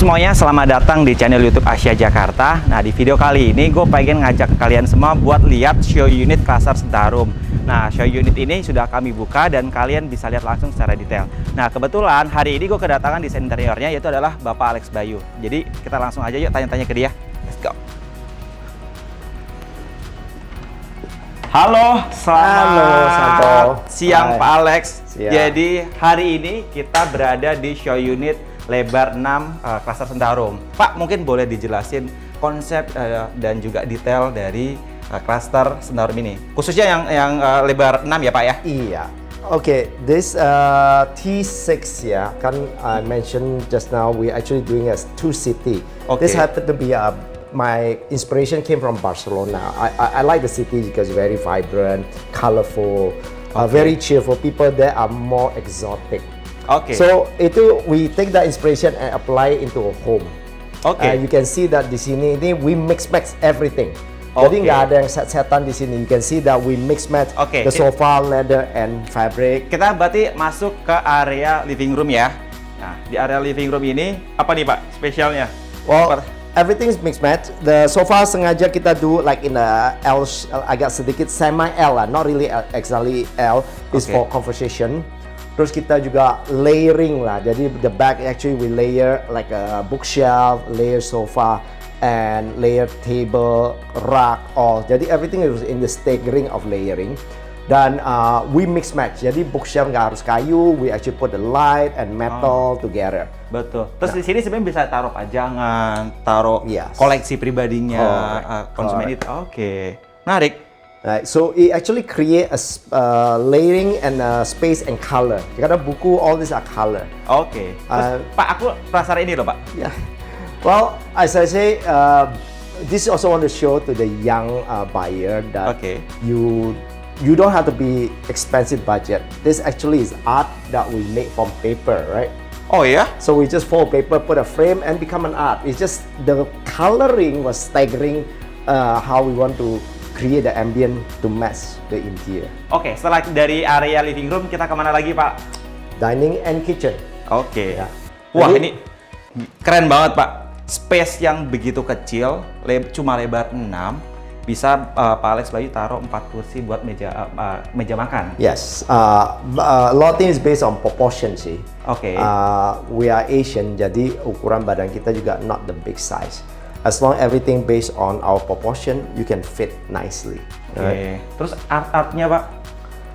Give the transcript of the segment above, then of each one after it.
semuanya, selamat datang di channel YouTube Asia Jakarta. Nah, di video kali ini gue pengen ngajak kalian semua buat lihat show unit Cluster Sentarum. Nah, show unit ini sudah kami buka dan kalian bisa lihat langsung secara detail. Nah, kebetulan hari ini gue kedatangan desain interiornya, yaitu adalah Bapak Alex Bayu. Jadi kita langsung aja yuk tanya-tanya ke dia. Let's go. Halo, selamat siang. Hai. Pak Alex. Siang. Jadi hari ini kita berada di show unit lebar 6 Cluster Sentarum. Pak, mungkin boleh dijelasin konsep dan juga detail dari Cluster Sentarum ini, khususnya yang lebar 6 ya Pak ya? Iya. Okay, this T6 ya, kan I mentioned just now we actually doing as 2 city. Okay. This happened to be my inspiration came from Barcelona. I like the city because very vibrant, colorful, very cheerful. People there are more exotic. Okay. So itu we take that inspiration and apply into a home. Okay. You can see that di sini ini we mix match everything. Okay. Jadi nggak ada yang set-setan di sini. You can see that we mix match the sofa, leather, and fabric. Kita berarti masuk ke area living room ya. Nah, di area living room ini apa nih Pak spesialnya? Well, everything is mix match. The sofa sengaja kita do like in a L, agak sedikit semi L lah, not really exactly L. Is for conversation. Terus kita juga layering lah, jadi the back actually we layer like a bookshelf, layer sofa, and layer table, rack, all. Jadi everything is in the staggering of layering. Dan we mix match, jadi bookshelf nggak harus kayu, we actually put the light and metal together. Betul. Terus di sini sebenarnya bisa taruh pajangan, taruh koleksi pribadinya konsumen itu. Oke, menarik. Right, so it actually create a layering and space and color. Karena buku all these are color. Oke. Terus Pak, aku penasaran ini loh Pak. Yeah. Well, as I say, this also want to show to the young buyer that you don't have to be expensive budget. This actually is art that we make from paper, right? Oh yeah. So we just fold paper, put a frame, and become an art. It's just the coloring was staggering how we want to create the ambient to match the interior. Oke, setelah dari area living room kita kemana lagi Pak? Dining and kitchen. Oke. Ya. Wah, ini keren banget Pak. Space yang begitu kecil, cuma lebar 6, bisa Pak Alex Bayu taruh 4 kursi buat meja makan. Yes, a lot of things based on proportion sih. Oke. We are Asian, jadi ukuran badan kita juga not the big size. As long everything based on our proportion, you can fit nicely. Oke. Terus art-artnya Pak,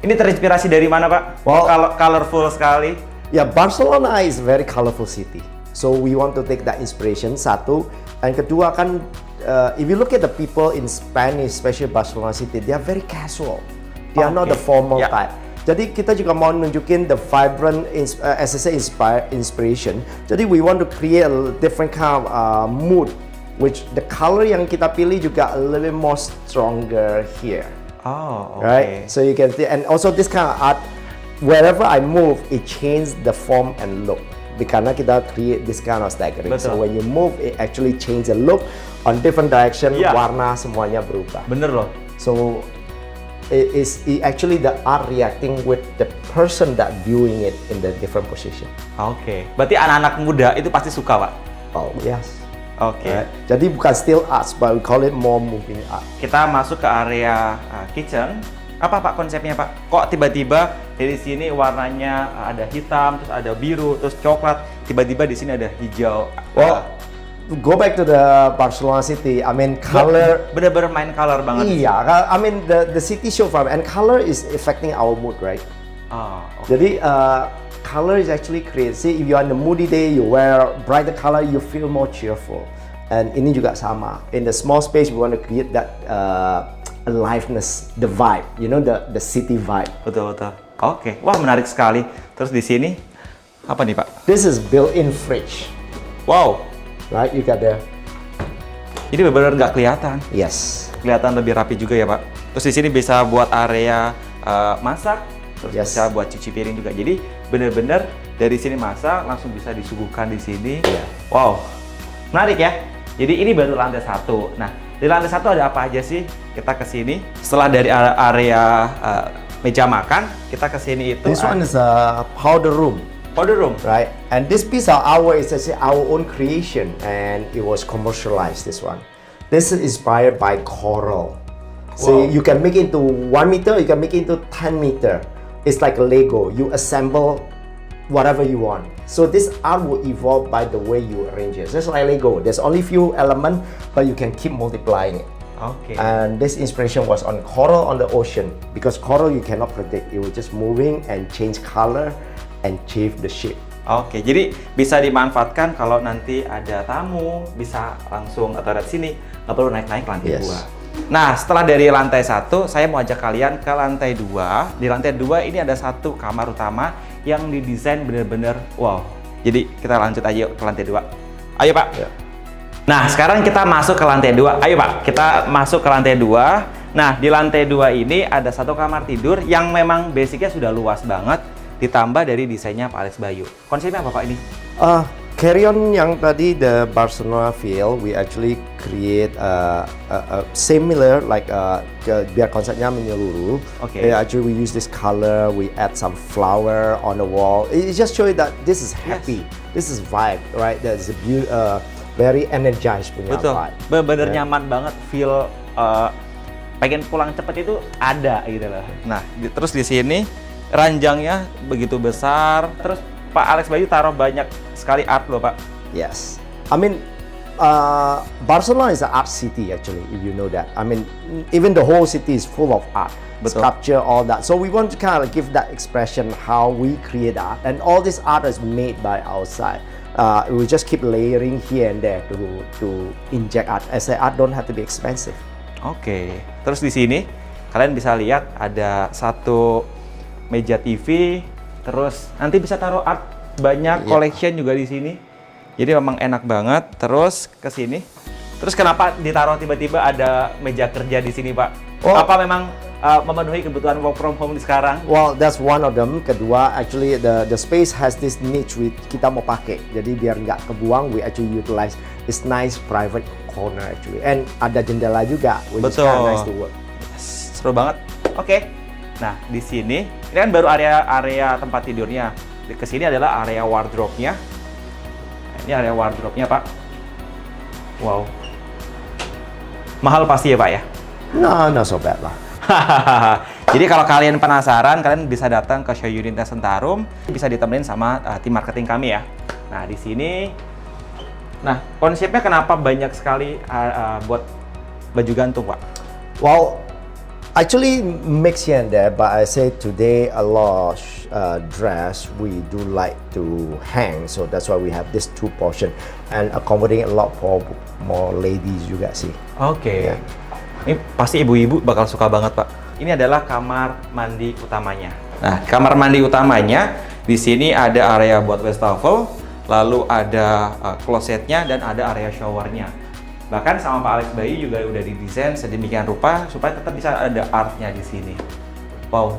ini terinspirasi dari mana Pak? Well, colorful sekali. Yeah, Barcelona is very colorful city. So we want to take that inspiration, satu. And kedua kan, if you look at the people in Spanish, especially Barcelona city, they are very casual. They are not the formal type. Jadi kita juga mau nunjukin the vibrant, as I say, inspiration. Jadi we want to create a different kind of mood. Which the color yang kita pilih juga a little bit more stronger here. Oh, okay. Right? So you can see, and also this kind of art, wherever I move, it changes the form and look. Karena kita create this kind of staggering. Betul. So when you move, it actually change the look on different direction. Warna semuanya berubah. Bener loh. So it actually the art reacting with the person that viewing it in the different position. Oke. Berarti anak-anak muda itu pasti suka Pak? Oh yes. Oke. Right. Jadi bukan still arts, but we call it more moving art. Kita masuk ke area kitchen. Apa Pak konsepnya Pak? Kok tiba-tiba dari sini warnanya ada hitam, terus ada biru, terus coklat, tiba-tiba di sini ada hijau. Well, go back to the Barcelona city. I mean, color. Bener-bener main color banget. Iya, I mean the city show from and color is affecting our mood, right? Jadi color is actually create. See, if you are on a moody day, you wear brighter color, you feel more cheerful. And ini juga sama. In the small space, we want to create that aliveness, the vibe. You know, the city vibe. Betul. Oke. Wah, menarik sekali. Terus di sini apa nih Pak? This is built-in fridge. Wow. Right, you got the. Ini benar-benar nggak kelihatan. Yes. Kelihatan lebih rapi juga ya Pak. Terus di sini bisa buat area masak. Terus bisa buat cuci piring juga. Jadi benar-benar dari sini masak langsung bisa disuguhkan di sini. Wow, menarik ya. Jadi ini baru lantai 1. Nah, di lantai 1 ada apa aja sih? Kita ke sini. Setelah dari area meja makan, kita ke sini itu. This one is a powder room. Powder room. right? And this piece of our is actually our own creation, and it was commercialized. This one, this is inspired by coral. So Wow. you can make it into 1 meter, you can make it into 10 meter. It's like a Lego. You assemble whatever you want. So this art will evolve by the way you arrange it. Just like Lego, there's only few elements, but you can keep multiplying it. Oke. And this inspiration was on coral on the ocean, because coral you cannot predict. It will just moving and change color and change the shape. Oke, jadi bisa dimanfaatkan kalau nanti ada tamu, bisa langsung atau dari sini, nggak perlu naik-naik ke lantai Yes. 2. Nah, setelah dari lantai 1, saya mau ajak kalian ke lantai 2. Di lantai 2 ini ada satu kamar utama yang didesain bener-bener wow. Jadi kita lanjut aja yuk ke lantai 2. Ayo Pak. Ya. Nah, sekarang kita masuk ke lantai 2. Ayo Pak, kita masuk ke lantai 2. Nah, di lantai 2 ini ada satu kamar tidur yang memang basicnya sudah luas banget, ditambah dari desainnya Pak Alex Bayu. Konsepnya apa Pak ini? Carry on yang tadi the Barcelona feel, we actually create a similar like biar konsepnya menyeluruh. Okay. Actually we use this color, we add some flower on the wall. It just show you that this is happy, this is vibe, right? There's a very energized punya Betul, vibe. bener-bener nyaman banget, feel pengen pulang cepet itu ada gitu loh. Nah, terus di sini ranjangnya begitu besar, terus Pak Alex Bayu taruh banyak sekali art loh Pak. Yes, I mean Barcelona is an art city actually, if you know that. I mean even the whole city is full of art, Betul. sculpture, all that. So we want to kind of give that expression how we create art, and all this art is made by outside. We just keep layering here and there to inject art. I say art don't have to be expensive. Oke, terus di sini kalian bisa lihat ada satu meja TV, terus nanti bisa taruh art banyak, collection juga di sini. Jadi memang enak banget. Terus ke sini. Terus kenapa ditaruh tiba-tiba ada meja kerja di sini, Pak? Oh. Apa memang memenuhi kebutuhan work from home di sekarang? Well, that's one of them. Kedua, actually the space has this niche kita mau pakai. Jadi biar nggak kebuang, we actually utilize this nice private corner actually. And ada jendela juga, which is Betul. kind of nice to work. Seru banget. Oke. Nah, di sini ini kan baru area tempat tidurnya. Ke sini adalah area wardrobe-nya. Nah, ini area wardrobe-nya, Pak. Wow. Mahal pasti ya, Pak ya? No, not so bad lah. Jadi kalau kalian penasaran, kalian bisa datang ke show unitnya Centarum, bisa ditemenin sama tim marketing kami ya. Nah, di sini konsepnya kenapa banyak sekali buat baju gantung, Pak? Well, actually mix here and there, but I say today a lot of dress we do like to hang, so that's why we have this two portion and accommodating a lot for more ladies juga sih. Oke. Ya. Ini pasti ibu-ibu bakal suka banget, Pak. Ini adalah kamar mandi utamanya. Nah, kamar mandi utamanya di sini ada area buat wastafel, lalu ada klosetnya dan ada area showernya. Bahkan sama Pak Alex Bayu juga udah didesain sedemikian rupa supaya tetap bisa ada artnya di sini. Wow.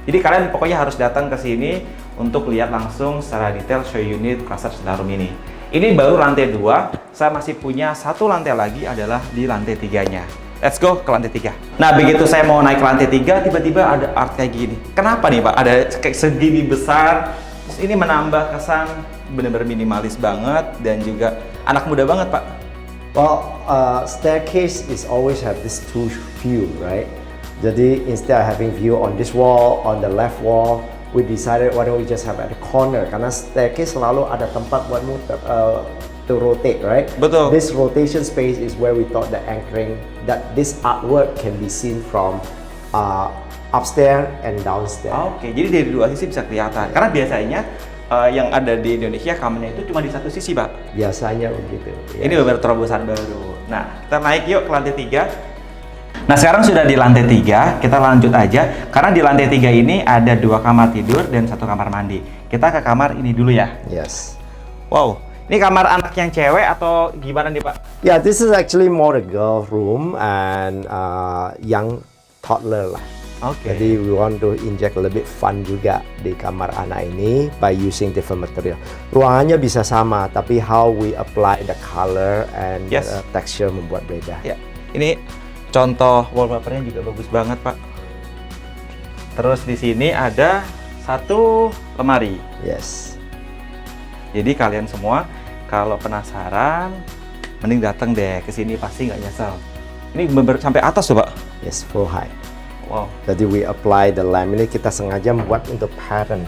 Jadi kalian pokoknya harus datang ke sini untuk lihat langsung secara detail show unit Cluster Centarum ini. Ini baru lantai 2, saya masih punya satu lantai lagi adalah di lantai 3-nya. Let's go ke lantai 3. Nah, begitu saya mau naik ke lantai 3, tiba-tiba ada art kayak gini. Kenapa nih, Pak? Ada kayak segini besar. Terus ini menambah kesan benar-benar minimalis banget dan juga anak muda banget, Pak. Well, staircase is always have this two view, right? Jadi instead of having view on this wall, on the left wall, we decided why don't we just have at the corner? Karena staircase selalu ada tempat buat muter, to rotate, right? Betul. This rotation space is where we thought the anchoring that this artwork can be seen from upstairs and downstairs. Oke, jadi dari dua sisi bisa kelihatan. Karena biasanya yang ada di Indonesia kamarnya itu cuma di satu sisi, Pak. Biasanya begitu. Ya. Ini benar terobosan baru. Nah, kita naik yuk ke lantai 3. Nah, sekarang sudah di lantai 3, kita lanjut aja. Karena di lantai 3 ini ada 2 kamar tidur dan 1 kamar mandi. Kita ke kamar ini dulu ya. Yes. Wow, ini kamar anak yang cewek atau gimana nih, Pak? Yeah, this is actually more the girl room and young toddler lah. Oke. Jadi we want to inject a little bit fun juga di kamar anak ini by using different material. Ruangannya bisa sama, tapi how we apply the color and Yes. texture membuat beda. Ya, ini contoh wallpapernya juga bagus banget, Pak. Terus di sini ada 1 lemari. Yes. Jadi kalian semua kalau penasaran, mending datang deh ke sini, pasti nggak nyesel. Ini bener sampai atas tuh, Pak. Yes, full height. Wow. Jadi we apply the laminate, kita sengaja buat untuk pattern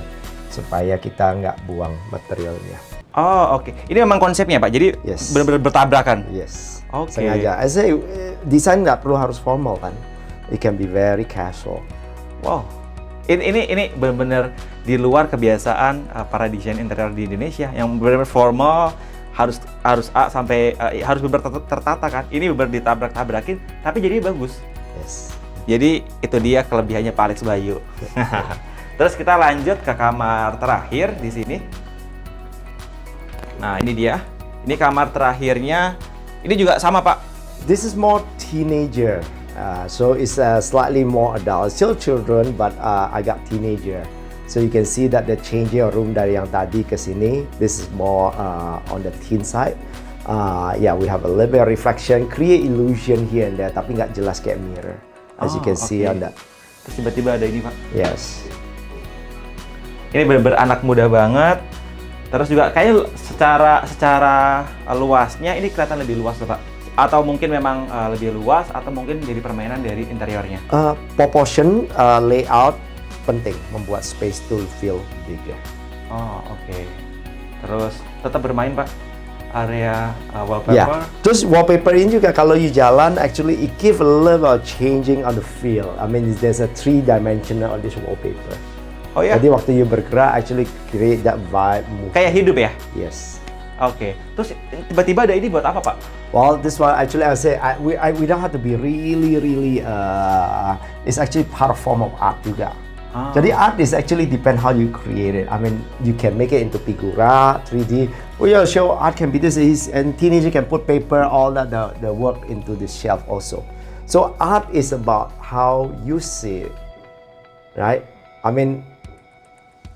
supaya kita nggak buang materialnya. Oh, oke. Ini memang konsepnya, Pak. Jadi Yes. benar-benar bertabrakan. Yes. Oke. Sengaja. I say desain nggak perlu harus formal kan. It can be very casual. Wow. Ini benar-benar di luar kebiasaan para desain interior di Indonesia yang benar-benar formal, harus A sampai harus benar-benar tertata kan. Ini benar ditabrak-tabrakin tapi jadi bagus. Yes. Jadi itu dia kelebihannya Pak Alex Bayu. Terus kita lanjut ke kamar terakhir di sini. Nah, ini dia. Ini kamar terakhirnya. Ini juga sama, Pak. This is more teenager. So it's slightly more adult. Still children, but I got teenager. So you can see that the changing room dari yang tadi ke sini. This is more on the teen side. Yeah, we have a little bit of reflection, create illusion here and there, tapi nggak jelas kayak mirror. As you can see on that. Terus tiba-tiba ada ini, Pak. Yes. Ini benar-benar anak muda banget. Terus juga kayaknya secara luasnya ini kelihatan lebih luas loh, Pak. Atau mungkin memang lebih luas atau mungkin jadi permainan dari interiornya. Proportion, layout penting, membuat space to feel bigger. Oh, oke. Terus tetap bermain, Pak. Area wallpaper. Yeah. Terus wallpaper ini juga kalau you jalan, actually it give a little of changing on the feel. I mean, there's a 3-dimensional on this wallpaper. Oh ya? Jadi waktu you bergerak, actually create that vibe. Kayak hidup ya? Yes. Oke. Terus tiba-tiba ada ini buat apa, Pak? Well, this one actually I say we don't have to be really. It's actually part of form of art juga. Jadi art is actually depend how you create it. I mean, you can make it into figura, 3D. Oh yeah, show art can be this, and teenager can put paper, all that the work into the shelf also. So art is about how you see it, right? I mean,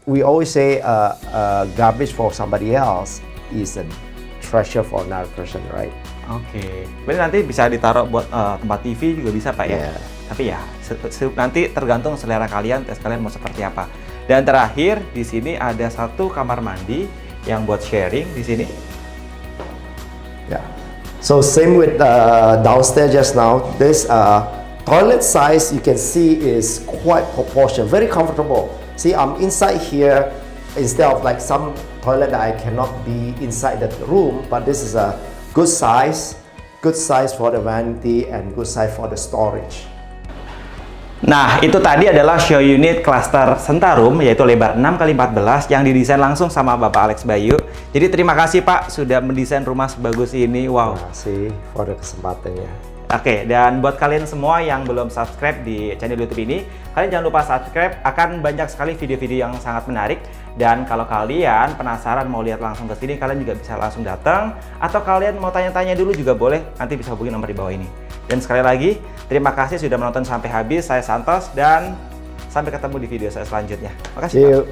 we always say garbage for somebody else is a treasure for another person, right? Oke. Berarti nanti bisa ditaruh buat tempat TV juga bisa, Pak ya? Yeah. Tapi ya nanti tergantung selera kalian, tes kalian mau seperti apa. Dan terakhir di sini ada satu kamar mandi yang buat sharing di sini. Yeah. So same with downstairs just now. This toilet size you can see is quite proportional, very comfortable. See, I'm inside here instead of like some toilet that I cannot be inside the room, but this is a good size for the vanity and good size for the storage. Nah, itu tadi adalah show unit cluster Centarum, yaitu lebar 6x14 yang didesain langsung sama Bapak Alex Bayu. Jadi terima kasih Pak sudah mendesain rumah sebagus ini. Wow. Terima kasih for the kesempatannya. Oke, dan buat kalian semua yang belum subscribe di channel YouTube ini, kalian jangan lupa subscribe, akan banyak sekali video-video yang sangat menarik. Dan kalau kalian penasaran mau lihat langsung ke sini, kalian juga bisa langsung datang. Atau kalian mau tanya-tanya dulu juga boleh, nanti bisa hubungi nomor di bawah ini. Dan sekali lagi, terima kasih sudah menonton sampai habis. Saya Santos dan sampai ketemu di video saya selanjutnya. Makasih. See you.